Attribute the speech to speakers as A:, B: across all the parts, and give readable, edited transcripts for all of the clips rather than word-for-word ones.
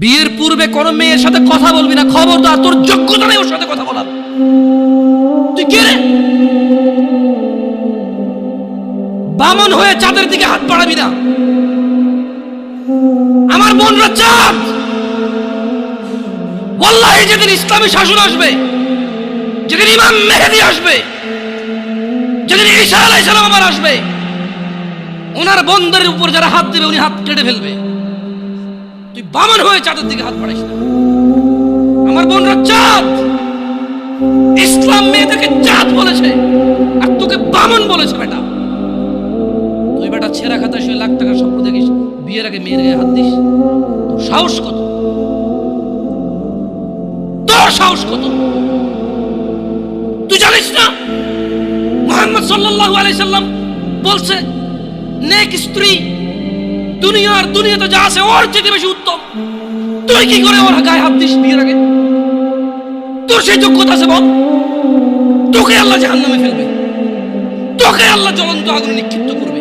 A: বিয়ের পূর্বে কোন মেয়ের সাথে কথা বলবি না, খবরদার, তোর যোগ্যতা নেই ওর সাথে কথা বলার। তুই কে রে? বামন হয়ে চাঁদের দিকে হাত বাড়াবি না। আমার বোনরা চাঁদ। ওয়াল্লাহি যেদিন ইসলামী শাসন আসবে, যেদিন ইমাম মেহেদী আসবে, যেদিন ঈসা আলাইহিস সালাম আবার আসবে, ওনার বোনদের উপর যারা হাত দেবে উনি হাত কেটে ফেলবে। তুই বামন হয়ে চাঁদের দিকে হাত বাড়াইস না। আমার বোনরা চাঁদ। ইসলাম মেয়েদেরকে চাঁদ বলেছে আর তোকে বামন বলেছে। বেটা তুই বেটা ছেঁড়া খাতা শুয়ে লাখ টাকার স্বপ্ন দেখিস, বিয়ের আগে মেয়ের গায়ে হাত দিস? তোর সাহস কত? তোর সাহস কত? তুই জানিস না মুহাম্মদ সাল্লাল্লাহু আলাইহি সাল্লাম বলছে নেক স্ত্রী দুনিয়াতে যা আছে ওর চেয়ে বেশি উত্তম। তুই কি করে ওর গায়ে হাত দিস বিয়ের আগে? তোর সেই যোগ্যতা আছে বল? তোকে আল্লাহ জাহান্নামে ফেলবে, তোকে আল্লাহ জ্বলন্ত আগুনে নিক্ষিপ্ত করবে,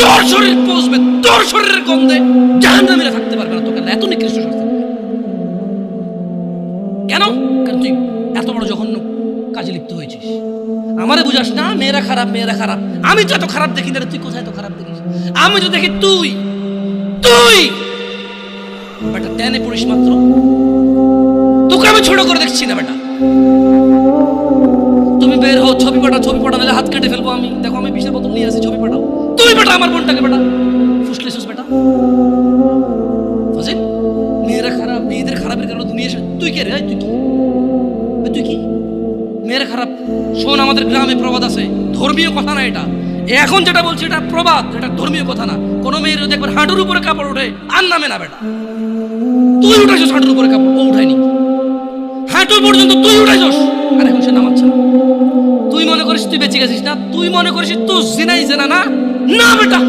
A: তোর শরীর পচবে, তোর শরীরের গন্ধে জাহান্নামীরা থাকতে পারবে না। তোকে এত নিকৃষ্ট শাস্তি দেবে কেন? কারণ তুই এত বড় জঘন্য কাজে লিপ্ত হয়েছিস। আমারে বুঝাস না মেয়েরা খারাপ, মেয়েরা খারাপ। আমি তো এত খারাপ দেখি না। তুই কোথায় এত খারাপ দেখিস? আমি তো দেখি তুই বেটা টেনে পড়িস মাত্র। তোকে আমি ছোট করে দেখছি না বেটা। তুমি বের হও, ছবি পাঠাও, নাহলে হাত কেটে ফেলবো আমি। দেখো আমি বিষের বোতল নিয়ে আসি, ছবি পাঠাও। তুই বেটা আমার বোনটাকে বেটা ফুসলেছিস বেটা। ফাজিল, মেয়েরা খারাপ, মেয়েদের খারাপের কারণে দুনিয়া। তুই কে রে? তুই কি মেয়েরা খারাপ? শোন, আমাদের গ্রামে প্রবাদ আছে, ধর্মীয় কথা না এটা। এখন যেটা বলছি এটা প্রবাদ, এটা ধর্মীয় কথা না। কোন মেয়ের যদি একবার হাঁটুর উপরে কাপড় ওঠে আর নামে না বেটা। তুই উঠাইছস হাঁটুর উপরে কাপড়, ও উঠায়নি। হাঁটু পর্যন্ত তুই উঠাইছস আর এখন সে নামাচ্ছে না। তুই মনে করিস তুই বেঁচে গেছিস না? তুই মনে করিস তোর জিনাই জেনা না? না বেটা,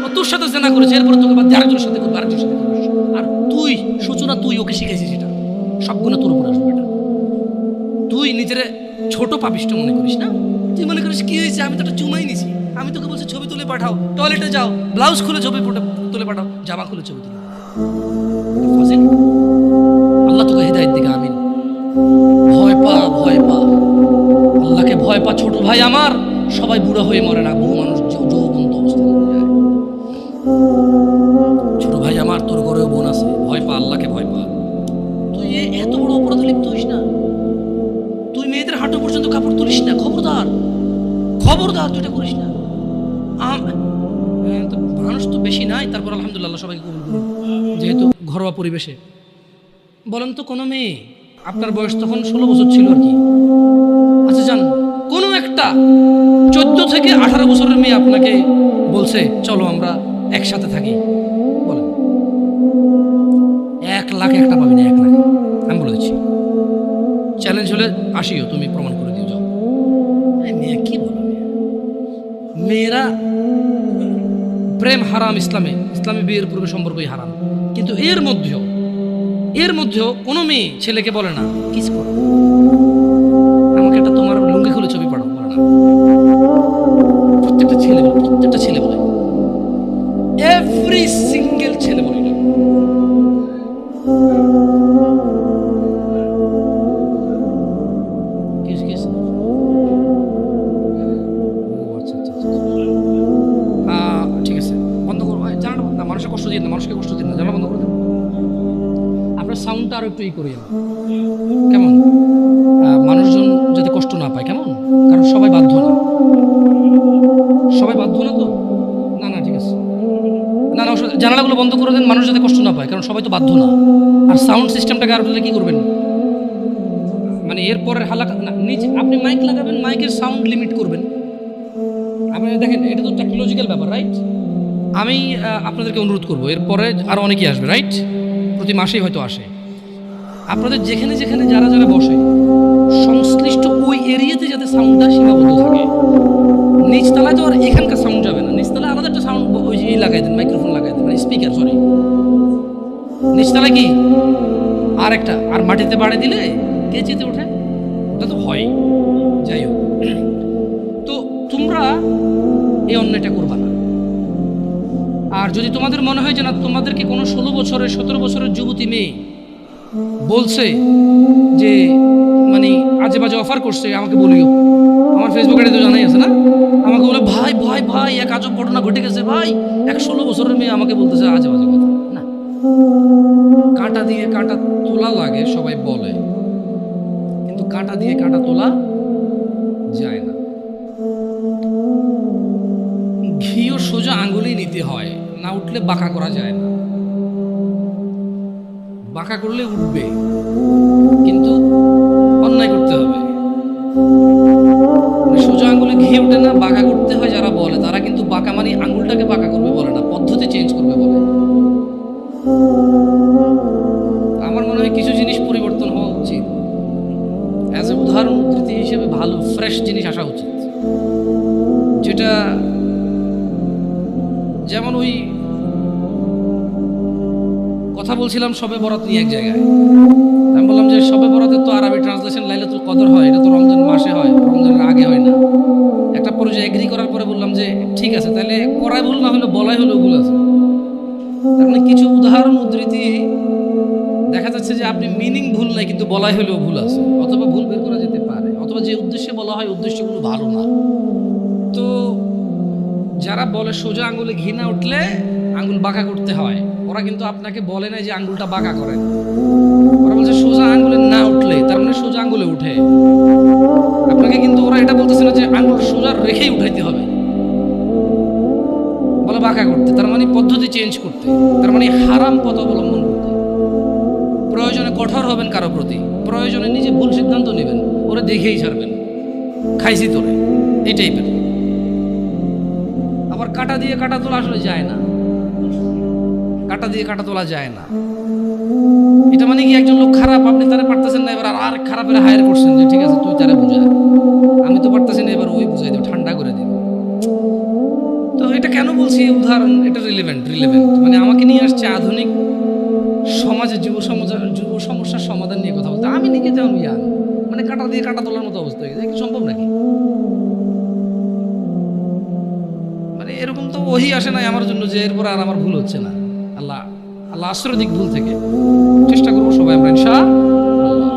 A: ও তোর সাথে জেনা করেছে, এরপরে তোকে বাদ দিয়ে আরেকজনের সাথে করবে, আরেকজনের সাথে করবে। আর তুই সূচনা, তুই ওকে শিখাইছিস, এটা সব গুণা তোর উপরে আসবে বেটা। তুই নিজের ছোট পাপিষ্ট মনে করিস না? তুই মনে করিস কি হয়েছে, আমি তো একটা চুমাই নিছি। আমি তোকে বলছি ছবি তুলে পাঠাও, টয়লেটে যাও, ব্লাউজ খুলে ছবি তুলে পাঠাও, জামা খুলে ছবি তুলে। আল্লাহ তোকে হিদায়াত দিকে। আমিন। ভয় পা, ভয় পা, আল্লাহকে ভয় পা ছোট ভাই আমার। সবাই বুড়া হয়ে মরে না, বহু মানুষ যৌবন্ত অবস্থায় মরে যায়। ছোট ভাই আমার, তোর ঘরেও বোন আছে, ভয় পা, আল্লাহকে ভয় পা। তুই এত বড় অপরাধে লিপ্ত হইস না। তুই মেয়েদের হাঁটু পর্যন্ত কাপড় তুলিস না। খবরদার, খবরদার, তুই এটা করিস না। মানুষ তো বেশি নাই, তারপর আলহামদুলিল্লাহ সবাইকে কবুল করুন। যেহেতু ঘরোয়া পরিবেশে বলেন তো, কোনো মেয়ে, আপনার বয়স তখন 16 বছর ছিল আর কি। আচ্ছা যান, কোনো একটা 14 থেকে 18 বছরের মেয়ে আপনাকে বলছে চলো আমরা একসাথে থাকি, বলেন 1 লাখ একটা পাবি না। 1 লাখ আমি বলে দিচ্ছি। চ্যালেঞ্জ হলে আসিও, তুমি প্রমাণ করে দিও, যাও। মেয়ে কি বলো? মেয়েরা প্রেম হারাম ইসলামে, বিয়ের পূর্বে সম্পর্কই হারাম। কিন্তু এর মধ্যেও কোনো মেয়ে ছেলেকে বলে না কিস করো, আমাকে একটা তোমার লুঙ্গি খুলে ছবি পাঠাও, বলে না। প্রত্যেকটা ছেলে বলে, এভরি সিঙ্গেল ছেলে বলে না। ঠিক আছে, বন্ধ করবো। জানাটা না, মানুষকে কষ্ট দিন না, জানা বন্ধ করে দেন। আপনার সাউন্ডটা আরো একটু করিয়ে কেমন, মানুষজন যাতে কষ্ট না পায়, কেমন? কারণ সবাই বাধ্য না তো। না ঠিক আছে, না জানালাগুলো বন্ধ করে দেন, মানুষ যাতে কষ্ট না পায়, কারণ সবাই তো বাধ্য না। আর সাউন্ড সিস্টেমটাকে আরো কি করবেন, মানে এরপরের হালাকা নিচে আপনি মাইক লাগাবেন, মাইকের সাউন্ড লিমিট করবেন। আপনি দেখেন, এটা তো টেকনোলজিক্যাল ব্যাপার, রাইট? আমি আপনাদেরকে অনুরোধ করবো, এরপরে আরো অনেকেই আসবে, রাইট? প্রতি মাসেই হয়তো আসে। আপনাদের যেখানে যারা বসে সংশ্লিষ্ট ওই এরিয়াতে যাতে সাউন্ডটা সীমাবদ্ধ থাকে। নিচতলায় তো আর এখানকার সাউন্ড যাবে না, নিচতলায় আলাদা একটা সাউন্ড ওই যে লাগাই দেন, মাইক্রোফোন লাগাই দেন, মানে স্পিকার, সরি। নিচতলায় কি আর মাটিতে বাড়ি দিলে কে যেতে ওঠে, ওটা তো হয়। যাই হোক, তো তোমরা এই অন্যায়টা করবা না। আর যদি তোমাদের মনে হয় যে না, তোমাদেরকে কোনো 16 বছরের 17 বছরের যুবতী মেয়ে বলছে যে মানে আজে বাজে অফার করছে, আমাকে বলিও। আমার ফেসবুক আইডি তো জানাই আছে না, আমাকে বলে ভাই ভাই ভাই এক আজব ঘটনা ঘটে গেছে ভাই, এক 16 বছরের মেয়ে আমাকে বলতেছে আজে বাজে কথা। না, কাঁটা দিয়ে কাঁটা তোলা লাগে সবাই বলে, কিন্তু কাঁটা দিয়ে কাঁটা তোলা যায় না। ঘিও সোজা আঙ্গুলেই নিতে হয়, না উঠলে বাঁকা করা যায় না। বাঁকা করলে উঠবে, কিন্তু অন্যায় করতে হবে। সোজা আঙ্গুলে ঘি উঠে না, বাঁকা করতে হয়। যারা বলে তারা কিন্তু বাঁকা মানে আঙ্গুলটাকে বাঁকা করবে বলে না, পদ্ধতি চেঞ্জ করবে বলে। আমার মনে হয় কিছু জিনিস পরিবর্তন হওয়া উচিত। অ্যাজ এ উদাহরণ উদ্ধৃতি হিসেবে ভালো ফ্রেশ জিনিস আসা উচিত, যেটা যেমন ওই কথা বলছিলাম শবে বরাত নিয়ে এক জায়গায়। আমি বললাম যে শবে বরাতের তো আরবি ট্রান্সলেশন লাইলাতুল কদর হয়, এটা তো রমজান মাসে হয়, রমজানের আগে হয় না। একটা পর্যায়ে এগ্রি করার পরে বললাম যে ঠিক আছে, তাহলে করাই ভুল না হলে বলাই হলেও ভুল আছে। তার মানে কিছু উদাহরণ উদ্ধৃতি দেখা যাচ্ছে যে আপনি মিনিং ভুল নাই, কিন্তু বলাই হলেও ভুল আছে, অথবা ভুল বের করা যেতে পারে, অথবা যে উদ্দেশ্যে বলা হয় উদ্দেশ্যগুলো ভালো না। তো যারা বলে সোজা আঙ্গুলে ঘি না উঠলে আঙ্গুল বাঁকা করতে হয়, ওরা কিন্তু আপনাকে বলে না যে আঙ্গুলটা বাঁকা করেন। ওরা বলছে সোজা আঙ্গুলে না উঠলে, তার মানে সোজা আঙ্গুলে উঠে। আপনাকে কিন্তু ওরা এটা বলতেছে না যে আঙ্গুল সোজা রেখেই উঠাইতে হবে, বলে বাঁকা করতে, তার মানে পদ্ধতি চেঞ্জ করতে, তার মানে হারাম পথ অবলম্বন করতে। প্রয়োজনে কঠোর হবেন কারো প্রতি, প্রয়োজনে নিজে ভুল সিদ্ধান্ত নেবেন, ওরা দেখেই ছাড়বেন, খাইছি তোরে, এই টাইপের। আবার কাটা দিয়ে কাটা তোলা আসলে যায় না, কাটা দিয়ে কাটা তোলা যায় না। এটা মানে কি একজন লোক খারাপ, আপনি তারা পারতেছেন না, এবার আর খারাপের হায়ার করছেন যে ঠিক আছে তুই তারা বুঝা, আমি তো পারতেছি না, এবার ওই বুঝাই দেব, ঠান্ডা করে দিব। তো এটা কেন বলছি উদাহরণ, এটা রিলেভেন্ট মানে আমাকে নিয়ে আসছে আধুনিক সমাজে যুব সমস্যার সমাধান নিয়ে কথা বলতে। আমি নিজে যেমন ইয়াং, মানে কাটা দিয়ে কাটা তোলার মতো অবস্থা হয়ে গেছে, কি সম্ভব নাকি? মানে এরকম তো ওহি আসে নাই আমার জন্য যে এরপর আর আমার ভুল হচ্ছে না। আল্লাহ আশ্রয় দিক ভুল থেকে, চেষ্টা করবো সবাই আমরা ইনশাআল্লাহ।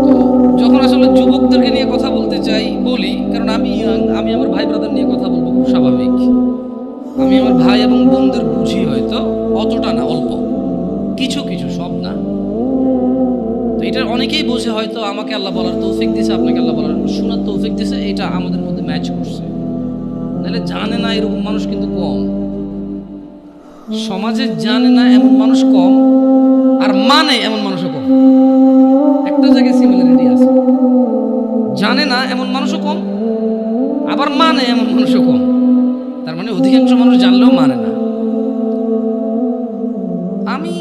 A: তো যখন আসলে যুবকদেরকে নিয়ে কথা বলতে চাই বলি, কারণ আমি আমার ভাই ব্রাদার নিয়ে কথা বলবো, খুব স্বাভাবিক। আমি আমার ভাই এবং বোনদের বুঝি, হয়তো অতটা না, অল্প কিছু কিছু, সব না। তো এটা অনেকেই বোঝে, হয়তো আমাকে আল্লাহ বলার তৌফিক দিয়েছে, আপনাকে আল্লাহ বলার শোনার তৌফিক দিয়েছে, এটা আমাদের মধ্যে ম্যাচ করছে। নাহলে জানে না এরকম মানুষ কিন্তু কম, সমাজে জানে না এমন মানুষ কম, আর মানে এমন মানুষও কম। একটা জায়গায় সিমিলারিটি আছে, জানে না এমন মানুষও কম, আবার মানে এমন মানুষও কম। তার মানে অধিকাংশ মানুষ জানলেও মানে না। আমি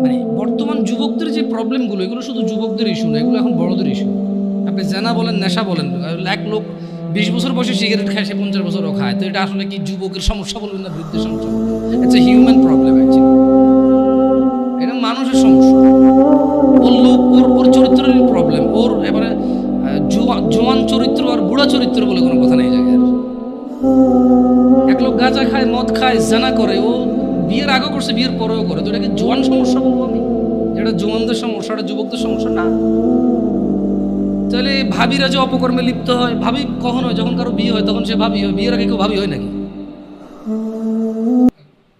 A: মানে বর্তমান যুবকদের যে প্রবলেমগুলো, এগুলো শুধু যুবকদের ইস্যু না, এগুলো এখন বড়দের ইস্যু। আপনি জানা বলেন, নেশা বলেন, এক লোক 20 বছর বয়সে সিগারেট খায়, সে 50 বছরও খায়। তো এটা আসলে কি যুবকের সমস্যা বলবেন না বৃদ্ধের সমস্যা বলবেন? It's a human problem actually. এটা মানুষের সমস্যা, ওর লোক, ওর চরিত্রের প্রবলেম। ওর এবারে জোয়ান চরিত্র আর বুড়া চরিত্র বলে কোনো কথা নেই জায়গায়। এক লোক গাঁজা খায়, মদ খায়, জানা করে, ও বিয়ের আগে করছে, বিয়ের পরেও করে। তো এটাকে জোয়ান সমস্যা বলবো আমি? যেটা জোয়ানদের সমস্যা, এটা যুবকদের সমস্যা না। তাহলে ভাবিরা যে অপকর্মে লিপ্ত হয়, ভাবি কখন হয়? যখন কারো বিয়ে হয় তখন সে ভাবি হয়। বিয়ের আগে কেউ ভাবি হয় নাকি?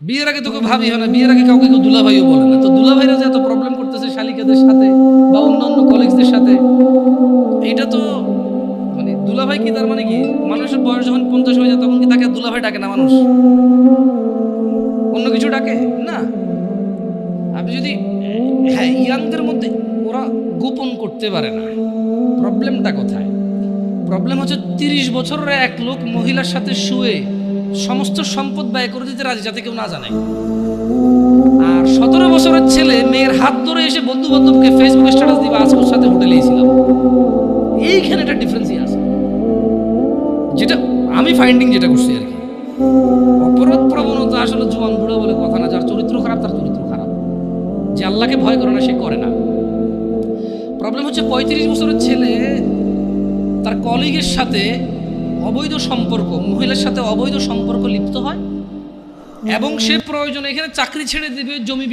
A: বিয়ের আগে তো কেউ ভাবি হয় না, বিয়ের আগে কাউকে কেউ দুলাভাইও বলে না। তো দুলাভাইরা যে এত প্রবলেম করতেছে শালিকাদের সাথে বা অন্যান্য কলিগসদের সাথে, এইটা তো মানে দুলাভাই কি, তার মানে কি মানুষের বয়স যখন 50 হয়ে যায় তখন কি তাকে দুলাভাই ডাকে না মানুষ? অন্য কিছু ডাকে না। আপনি যদি হ্যাঁ, ইয়াংদের মধ্যে ওরা গোপন করতে পারে না। প্রবলেমটা কোথায়? প্রবলেম হচ্ছে 30 বছরের এক লোক মহিলার সাথে শুয়ে সমস্ত সম্পদ ব্যয় করে দিতে রাজি, যাতে কেউ না জানে। আর 17 বছরের ছেলে মেয়ের হাত ধরে এসে বন্ধু বান্ধবকে ফেসবুকে স্ট্যাটাস দিবে, আজ ওর সাথে হোটেলে এসেছিলাম। এইখানে একটা ডিফারেন্সই আছে, যেটা আমি ফাইন্ডিং যেটা করছি আর কি। অপরাধ প্রবণতা আসলে জোয়ান বুড়ো বলে কথা না, যার চরিত্র খারাপ তার চরিত্র খারাপ। যে আল্লাহকে ভয় করে না সে করে না। প্রবলেম হচ্ছে 35 বছরের ছেলে তার কলিগের সাথে অবৈধ সম্পর্ক, মহিলার সাথে অবৈধ সম্পর্ক লিপ্ত হয় এবং সে প্রয়োজনে এখানে চাকরি ছেড়ে দেবে, জমি